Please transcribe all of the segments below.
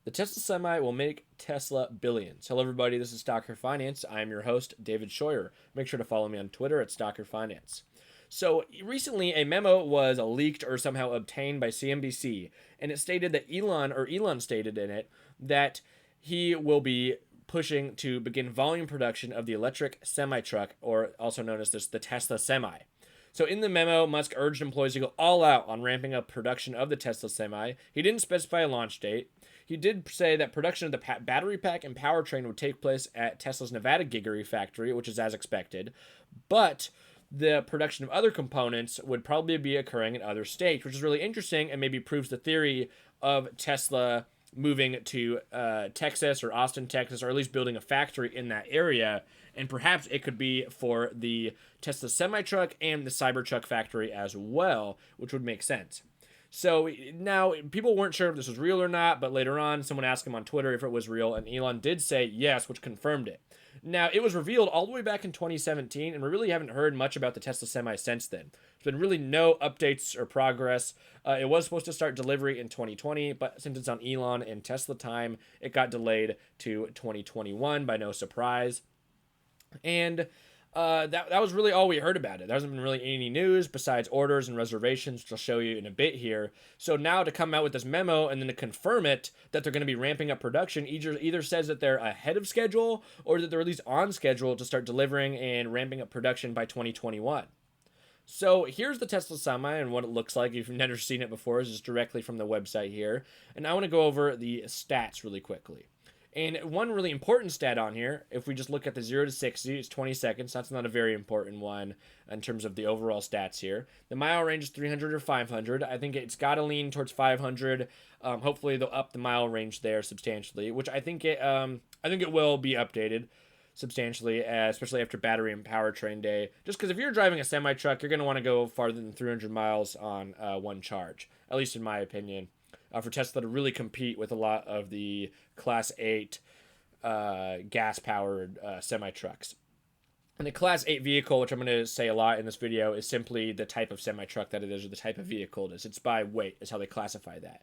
The Tesla Semi will make Tesla billions. Hello, everybody. This is StockerFinance. I am your host, David Scheuer. Make sure to follow me on Twitter at StockerFinance. So, recently, a memo was leaked or somehow obtained by CNBC, and it stated that Elon stated in it that he will be pushing to begin volume production of the electric semi-truck, or also known as the Tesla Semi. So in the memo, Musk urged employees to go all out on ramping up production of the Tesla Semi. He didn't specify a launch date. He did say that production of the battery pack and powertrain would take place at Tesla's Nevada Gigafactory, which is as expected, but the production of other components would probably be occurring in other states, which is really interesting and maybe proves the theory of Tesla moving to Texas or Austin, Texas, or at least building a factory in that area. And perhaps it could be for the Tesla semi-truck and the Cybertruck factory as well, which would make sense. So now people weren't sure if this was real or not, but later on someone asked him on Twitter if it was real, and Elon did say yes, which confirmed it. Now, it was revealed all the way back in 2017, and we really haven't heard much about the Tesla Semi since then. There's been really no updates or progress. It was supposed to start delivery in 2020, but since it's on Elon and Tesla time, it got delayed to 2021 by no surprise. And that was really all we heard about it. There hasn't been really any news besides orders and reservations, which I'll show you in a bit here. So now to come out with this memo and then to confirm it that they're going to be ramping up production either says that they're ahead of schedule or that they're at least on schedule to start delivering and ramping up production by 2021. So here's the Tesla Semi and what it looks like. If you've never seen it before, it's just directly from the website here. And I want to go over the stats really quickly. And one really important stat on here, if we just look at the 0 to 60, it's 20 seconds. That's not a very important one in terms of the overall stats here. The mile range is 300 or 500. I think it's got to lean towards 500. Hopefully they'll up the mile range there substantially, which I think it will be updated substantially, especially after battery and powertrain day. Just because if you're driving a semi-truck, you're going to want to go farther than 300 miles on one charge, at least in my opinion. For Tesla to really compete with a lot of the Class 8 gas-powered semi-trucks. And the Class 8 vehicle, which I'm going to say a lot in this video, is simply the type of semi-truck that it is or the type of vehicle it is. It's by weight is how they classify that.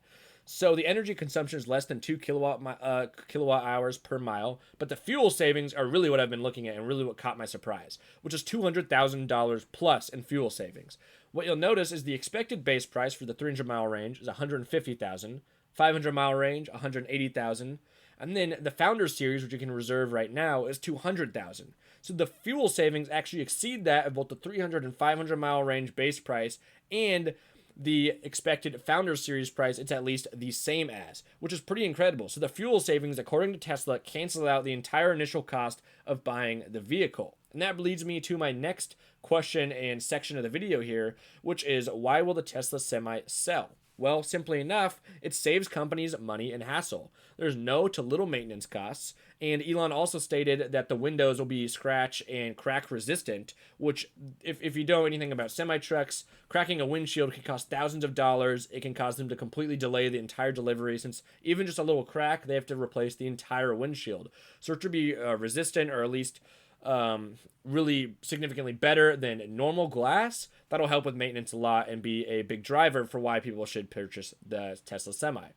So the energy consumption is less than 2 kilowatt hours per mile, but the fuel savings are really what I've been looking at and really what caught my surprise, which is $200,000 plus in fuel savings. What you'll notice is the expected base price for the 300-mile range is $150,000, 500-mile range $180,000, and then the Founder Series, which you can reserve right now, is $200,000. So the fuel savings actually exceed that of both the 300 and 500-mile range base price and the expected Founder Series price. It's at least the same as, which is pretty incredible. So the fuel savings, according to Tesla, cancel out the entire initial cost of buying the vehicle. And that leads me to my next question and section of the video here, which is why will the Tesla Semi sell? Well, simply enough, it saves companies money and hassle. There's no to little maintenance costs, and Elon also stated that the windows will be scratch and crack resistant, which, if you know anything about semi-trucks, cracking a windshield can cost thousands of dollars. It can cause them to completely delay the entire delivery, since even just a little crack, they have to replace the entire windshield. So it should be resistant, or at least really significantly better than normal glass. That'll help with maintenance a lot and be a big driver for why people should purchase the Tesla Semi,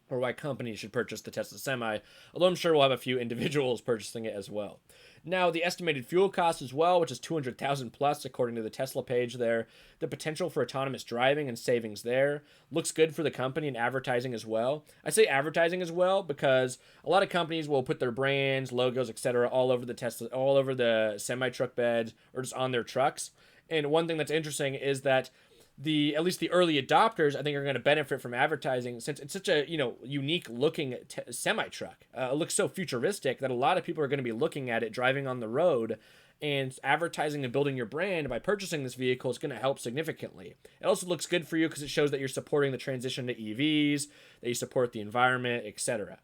or why companies should purchase the Tesla Semi, although I'm sure we'll have a few individuals purchasing it as well. Now, the estimated fuel cost as well, which is $200,000 plus according to the Tesla page there. The potential for autonomous driving and savings there looks good for the company and advertising as well. I say advertising as well because a lot of companies will put their brands, logos, etc. all over the Tesla, all over the semi-truck beds or just on their trucks. And one thing that's interesting is that at least the early adopters, I think, are going to benefit from advertising, since it's such a unique looking semi-truck. It looks so futuristic that a lot of people are going to be looking at it driving on the road, and advertising and building your brand by purchasing this vehicle is going to help significantly. It also looks good for you because it shows that you're supporting the transition to EVs, that you support the environment, etc.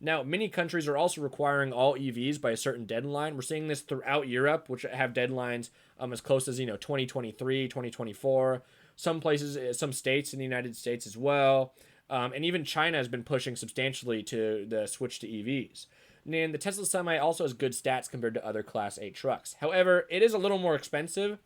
Now, many countries are also requiring all EVs by a certain deadline. We're seeing this throughout Europe, which have deadlines as close as 2023, 2024. Some places, some states in the United States as well. And even China has been pushing substantially to the switch to EVs. And the Tesla Semi also has good stats compared to other Class 8 trucks. However, it is a little more expensive,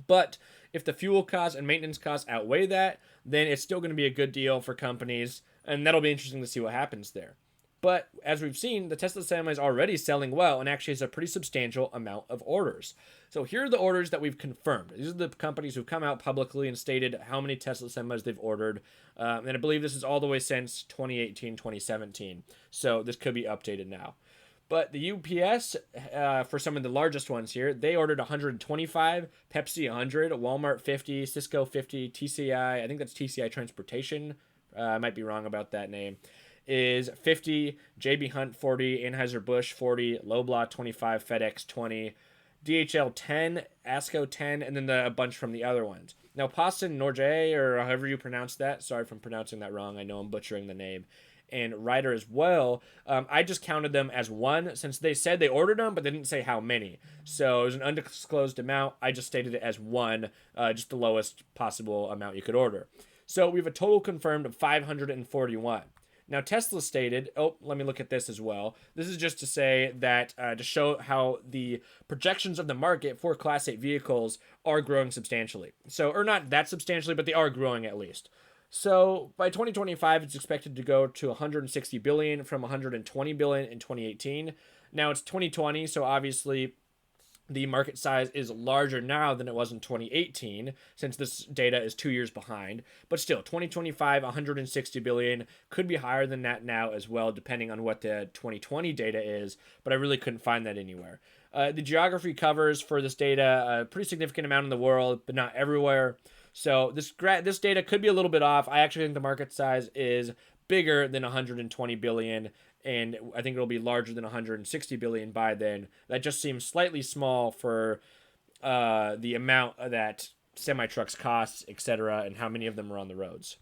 but if the fuel costs and maintenance costs outweigh that, then it's still going to be a good deal for companies And that'll be interesting to see what happens there. But as we've seen, the Tesla Semi is already selling well and actually has a pretty substantial amount of orders. So here are the orders that we've confirmed. These are the companies who've come out publicly and stated how many Tesla Semis they've ordered. And I believe this is all the way since 2018, 2017. So this could be updated now. But the UPS, for some of the largest ones here, they ordered 125, Pepsi 100, Walmart 50, Cisco 50, TCI, I think that's TCI Transportation. I might be wrong about that name. Is 50, JB Hunt 40, Anheuser-Busch 40, Loblaw 25, FedEx 20, DHL 10, ASCO 10, and then a bunch from the other ones. Now, Poston Norge, or however you pronounce that, sorry if I'm pronouncing that wrong, I know I'm butchering the name, and Ryder as well, I just counted them as one, since they said they ordered them, but they didn't say how many. So it was an undisclosed amount, I just stated it as one, just the lowest possible amount you could order. So we have a total confirmed of 541. Now, Tesla stated, let me look at this as well. This is just to say that, to show how the projections of the market for Class 8 vehicles are growing substantially. So, or not that substantially, but they are growing at least. So, by 2025, it's expected to go to 160 billion from 120 billion in 2018. Now, it's 2020, so obviously the market size is larger now than it was in 2018, since this data is 2 years behind. But still, 2025, 160 billion, could be higher than that now as well, depending on what the 2020 data is, but I really couldn't find that anywhere. The geography covers for this data a pretty significant amount in the world, but not everywhere. So this data could be a little bit off. I actually think the market size is bigger than 120 billion, and I think it'll be larger than 160 billion by then. That just seems slightly small for the amount that semi-trucks cost, etc., and how many of them are on the roads.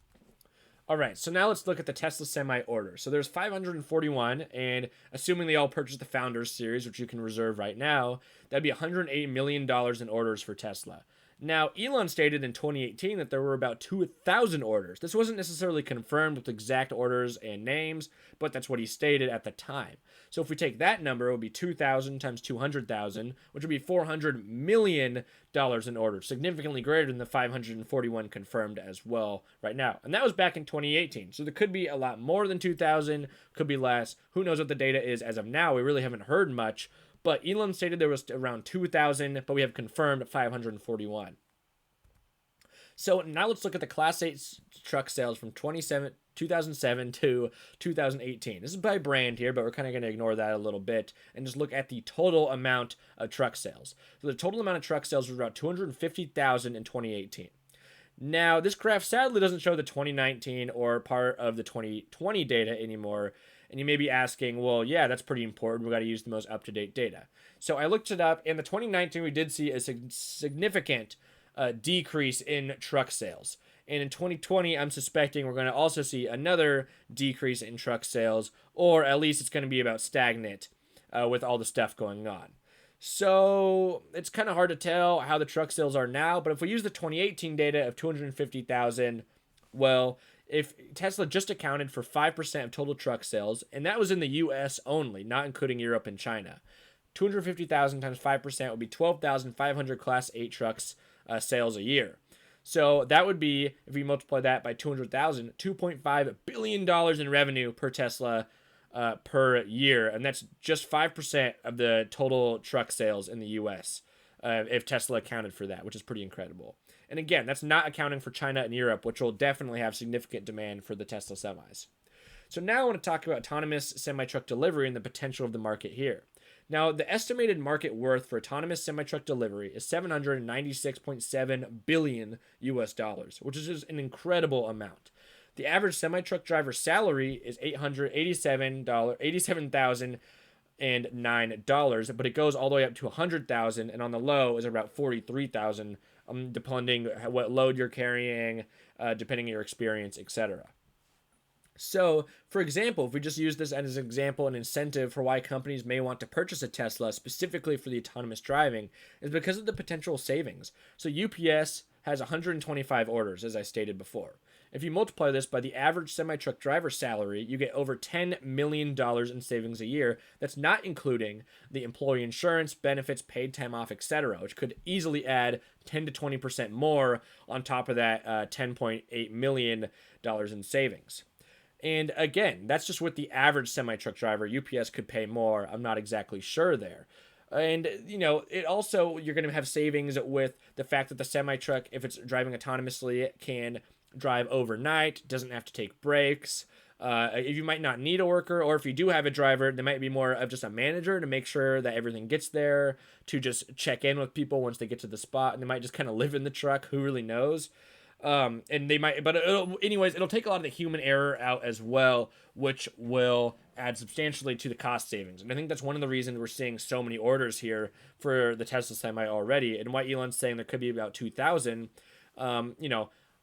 All right, so now let's look at the Tesla Semi order. So there's 541, and assuming they all purchase the Founders Series, which you can reserve right now, that'd be $108 million in orders for Tesla. Now, Elon stated in 2018 that there were about 2,000 orders. This wasn't necessarily confirmed with exact orders and names, but that's what he stated at the time. So if we take that number, it would be 2,000 times 200,000, which would be $400 million in orders, significantly greater than the 541 confirmed as well right now. And that was back in 2018. So there could be a lot more than 2,000, could be less. Who knows what the data is as of now? We really haven't heard much. But Elon stated there was around 2,000, but we have confirmed 541. So now let's look at the Class 8 truck sales from 2007 to 2018. This is by brand here, but we're kind of going to ignore that a little bit and just look at the total amount of truck sales. So the total amount of truck sales was about 250,000 in 2018. Now, this graph sadly doesn't show the 2019 or part of the 2020 data anymore. And you may be asking, well, yeah, that's pretty important. We got to use the most up-to-date data. So I looked it up. In the 2019, we did see a significant decrease in truck sales. And in 2020, I'm suspecting we're going to also see another decrease in truck sales, or at least it's going to be about stagnant with all the stuff going on. So it's kind of hard to tell how the truck sales are now. But if we use the 2018 data of 250,000, well, if Tesla just accounted for 5% of total truck sales, and that was in the US only, not including Europe and China, 250,000 times 5% would be 12,500 Class 8 trucks sales a year. So that would be, if we multiply that by 200,000, $2.5 billion in revenue per Tesla per year. And that's just 5% of the total truck sales in the US if Tesla accounted for that, which is pretty incredible. And again, that's not accounting for China and Europe, which will definitely have significant demand for the Tesla semis. So now I want to talk about autonomous semi-truck delivery and the potential of the market here. Now, the estimated market worth for autonomous semi-truck delivery is $796.7 billion US dollars, which is just an incredible amount. The average semi-truck driver salary is $887,009, but it goes all the way up to $100,000, and on the low is about $43,000, depending what load you're carrying, depending on your experience, etc. So, for example, if we just use this as an example, an incentive for why companies may want to purchase a Tesla specifically for the autonomous driving is because of the potential savings. So UPS has 125 orders, as I stated before. If you multiply this by the average semi-truck driver salary, you get over $10 million in savings a year. That's not including the employee insurance, benefits, paid time off, etc., which could easily add 10 to 20% more on top of that $10.8 million in savings. And again, that's just with the average semi-truck driver. UPS could pay more. I'm not exactly sure there. And, it also, you're going to have savings with the fact that the semi-truck, if it's driving autonomously, it can drive overnight, doesn't have to take breaks. If you might not need a worker, or if you do have a driver, there might be more of just a manager to make sure that everything gets there, to just check in with people once they get to the spot, and they might just kind of live in the truck. Who really knows? And they might, but it'll take a lot of the human error out as well, which will add substantially to the cost savings. And I think that's one of the reasons we're seeing so many orders here for the Tesla Semi already, and why Elon's saying there could be about 2,000.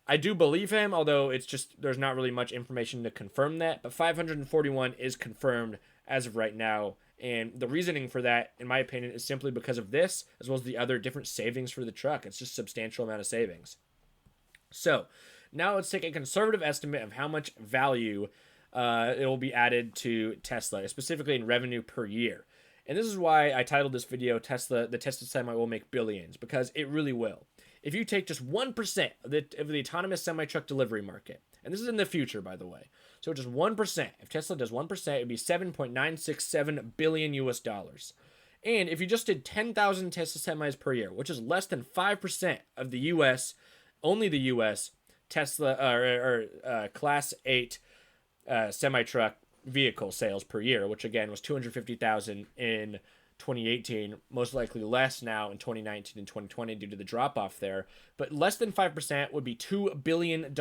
I do believe him, although it's just there's not really much information to confirm that. But 541 is confirmed as of right now. And the reasoning for that, in my opinion, is simply because of this, as well as the other different savings for the truck. It's just a substantial amount of savings. So now let's take a conservative estimate of how much value it will be added to Tesla, specifically in revenue per year. And this is why I titled this video, the Tesla Semi will make billions, because it really will. If you take just 1% of the autonomous semi-truck delivery market, and this is in the future, by the way, so just 1%, if Tesla does 1%, it would be $7.967 billion US dollars. And if you just did 10,000 Tesla semis per year, which is less than 5% of the U.S., only the U.S. Tesla or Class 8 semi-truck vehicle sales per year, which again was 250,000 in 2018, most likely less now in 2019 and 2020 due to the drop-off there, but less than 5% would be $2 billion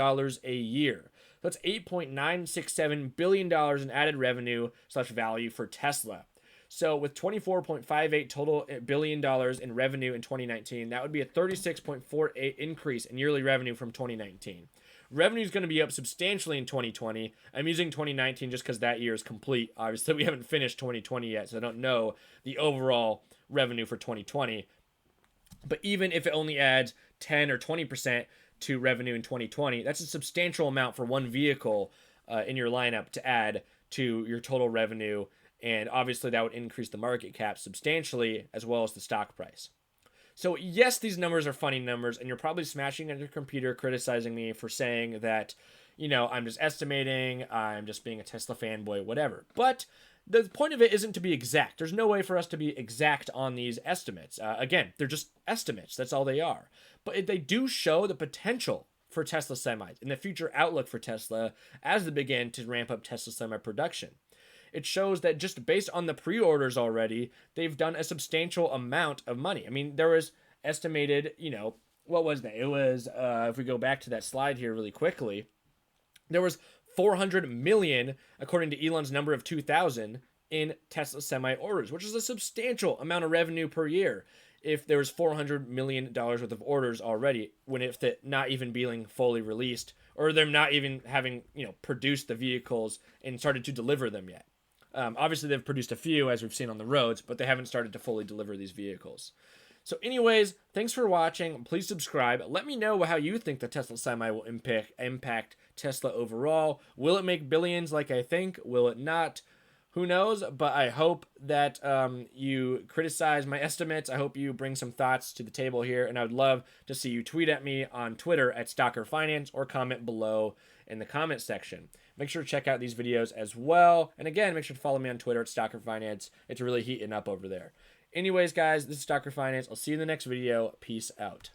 a year. That's $8.967 billion in added revenue / value for Tesla. So with $24.58 total billion in revenue in 2019, that would be a 36.48 increase in yearly revenue from 2019. Revenue is going to be up substantially in 2020. I'm using 2019 just because that year is complete. Obviously, we haven't finished 2020 yet, so I don't know the overall revenue for 2020. But even if it only adds 10 or 20% to revenue in 2020, that's a substantial amount for one vehicle in your lineup to add to your total revenue. And obviously, that would increase the market cap substantially, as well as the stock price. So yes, these numbers are funny numbers, and you're probably smashing at your computer criticizing me for saying that, I'm just estimating, I'm just being a Tesla fanboy, whatever. But the point of it isn't to be exact. There's no way for us to be exact on these estimates. Again, they're just estimates. That's all they are. But they do show the potential for Tesla semis and the future outlook for Tesla as they begin to ramp up Tesla semi production. It shows that just based on the pre-orders already, they've done a substantial amount of money. I mean, there was estimated, what was that? It was, if we go back to that slide here really quickly, there was 400 million, according to Elon's number of 2,000, in Tesla semi orders, which is a substantial amount of revenue per year. If there was $400 million worth of orders already, when if it not even being fully released, or them not even having, produced the vehicles and started to deliver them yet. Obviously, they've produced a few, as we've seen on the roads, but they haven't started to fully deliver these vehicles. So anyways, thanks for watching. Please subscribe. Let me know how you think the Tesla Semi will impact Tesla overall. Will it make billions like I think? Will it not? Who knows? But I hope that you criticize my estimates. I hope you bring some thoughts to the table here, and I would love to see you tweet at me on Twitter at StockerFinance or comment below in the comment section. Make sure to check out these videos as well. And again, make sure to follow me on Twitter at StockerFinance. It's really heating up over there. Anyways, guys, this is StockerFinance. I'll see you in the next video. Peace out.